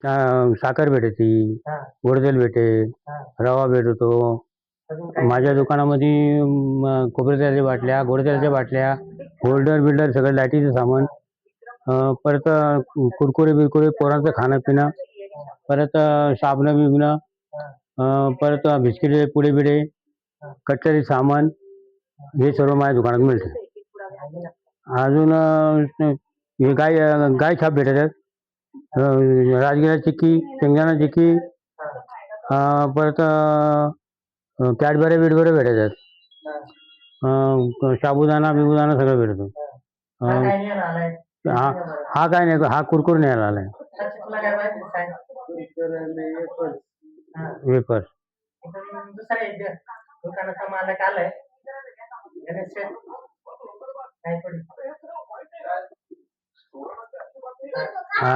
साखर भेटती, गोडतेल भेटे, रवा भेटतो. माझ्या दुकानामध्ये खोबऱ्या तेलाच्या बाटल्या, गोड तेलाच्या बाटल्या, होल्डर बिल्डर सगळं लाईटीचं सामान, परत कुरकुरे बिरकुरे पोरांचं खाणं पिणं, परत साबणं बिबणं, परत बिस्किटे पुडे बिडे, कटलरी सामान, हे सर्व माझ्या दुकानात मिळतं. अजून हे गाय छाप भेटतात, राजगिरा चिक्की, शेंगदाणा चिक्की, परत कॅडबऱ्या बिडबऱ्या भेटतात, साबुदाणा बिबुदाणा सगळं भेटतं. हा हा काय नाही, हा कुरकुर न्यायला आलाय. वेफर. दुकानाचा मालक आलाय. हा